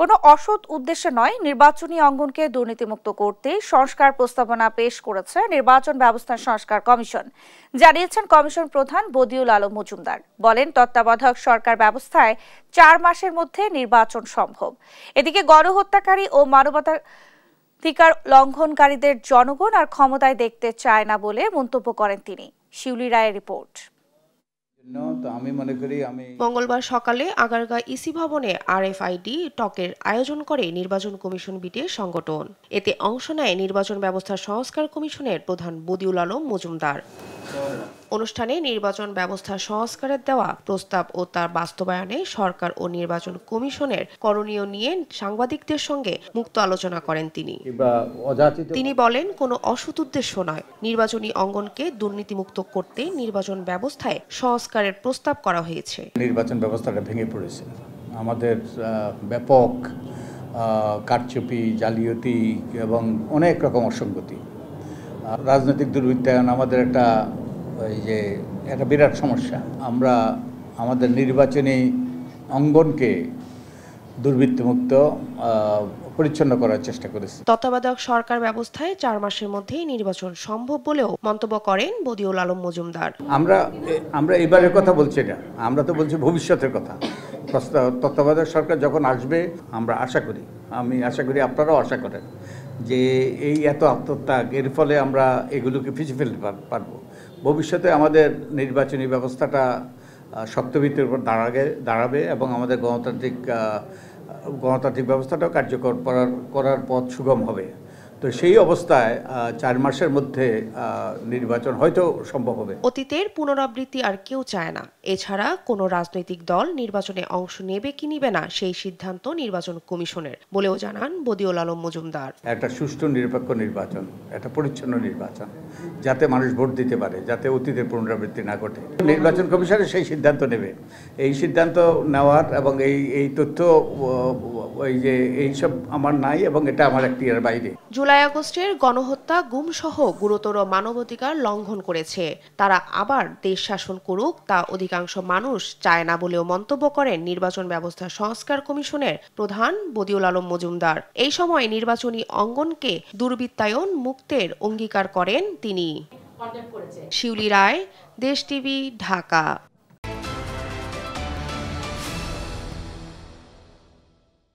কোনো অসৎ উদ্দেশ্যে নয়, নির্বাচনী অঙ্গনকে দুর্নীতিমুক্ত করতে সংস্কার প্রস্তাবনা পেশ করেছে নির্বাচন ব্যবস্থা সংস্কার কমিশন, জানিয়েছেন কমিশন প্রধান বদিউল আলম মজুমদার। বলেন, তত্ত্বাবধায়ক সরকার ব্যবস্থায় 4 মাসের মধ্যে নির্বাচন সম্ভব। এদিকে গণহত্যাকারী ও মানবাধিকার লঙ্ঘনকারীদের জনগণ আর ক্ষমতায় দেখতে চায় না বলে মন্তব্য করেন তিনি। শিউলি রায়ের রিপোর্ট। মঙ্গলবার সকালে আগারগাঁ ইসি ভবনে আরএফআইডি টকের আয়োজন করে নির্বাচন কমিশন বিটের সংগঠন। এতে অংশ নেয় নির্বাচন ব্যবস্থা সংস্কার কমিশনের প্রধান বদিউল আলম মজুমদার। অনুষ্ঠানে নির্বাচন ব্যবস্থা সংস্কারের দেওয়া প্রস্তাব ও তার বাস্তবায়নে সরকার ও নির্বাচন কমিশনের করণীয় নিয়ে সাংবাদিকদের সঙ্গে মুক্ত আলোচনা করেন তিনি বলেন, কোনো অসৎ উদ্দেশ্য নয়, নির্বাচনী অঙ্গনকে দুর্নীতিমুক্ত করতে নির্বাচন ব্যবস্থায় সংস্কারের প্রস্তাব করা হয়েছে। নির্বাচন ব্যবস্থাটা ভেঙে পড়েছে, আমাদের ব্যাপক কারচুপি, জালিয়াতি এবং অনেক রকম অসঙ্গতি, রাজনৈতিক দুর্বৃত্তায়ন আমাদের একটা বিরাট সমস্যা। আমরা আমাদের নির্বাচনী অঙ্গনকে দুর্বৃত্তমুক্ত পরিচ্ছন্ন করার চেষ্টা করেছি। তত্ত্বাবধায়ক সরকার ব্যবস্থায় 4 মাসের মধ্যেই নির্বাচন সম্ভব বলেও মন্তব্য করেন বদিউল আলম মজুমদার। আমরা এবারের কথা বলছি না, আমরা তো বলছি ভবিষ্যতের কথা। তত্ত্বাবধায়ক সরকার যখন আসবে, আমরা আমি আশা করি আপনারাও আশা করেন যে এই এত আত্মত্যাগ, এর ফলে আমরা এগুলোকে পিছিয়ে ফেলতে পারবো। ভবিষ্যতে আমাদের নির্বাচনী ব্যবস্থাটা শক্ত ভিত্তির উপর দাঁড়াবে এবং আমাদের গণতান্ত্রিক ব্যবস্থাটাও কার্যকর করার পথ সুগম হবে। তো সেই অবস্থায় 4 মাসের মধ্যে নির্বাচন হয়তো সম্ভব হবে। অতীতের পুনরাবৃত্তি আর কেউ চায় না। এছাড়া কোনো রাজনৈতিক দল নির্বাচনে অংশ নেবে কি নিবে না সেই সিদ্ধান্ত নির্বাচন কমিশনের বলেও জানান বদিউল আলম মজুমদার। একটা সুষ্ঠু নিরপেক্ষ নির্বাচন, একটা পরিচ্ছন্ন নির্বাচন, যাতে মানুষ ভোট দিতে পারে, যাতে অতীতের পুনরাবৃত্তি না ঘটে। নির্বাচন কমিশনের সেই সিদ্ধান্ত নেবে। এই সিদ্ধান্ত নেওয়ার এবং এই তথ্য এইসব আমার নাই এবং এটা আমার এখতিয়ারের বাইরে। জুলাই আগস্টের গণহত্যা, গুম সহ গুরুতর মানবাধিকার লঙ্ঘন করেছে। তারা আবার দেশ শাসন করুক, তা অধিকাংশ মানুষ চায় না বলেও মন্তব্য করেন নির্বাচন ব্যবস্থা সংস্কার কমিশনের প্রধান বদিউল আলম মজুমদার। এই সময় নির্বাচনী অঙ্গনকে দুর্বৃত্তায়ন মুক্তের অঙ্গীকার করেন তিনি। শিউলি রায়, দেশ টিভি, ঢাকা।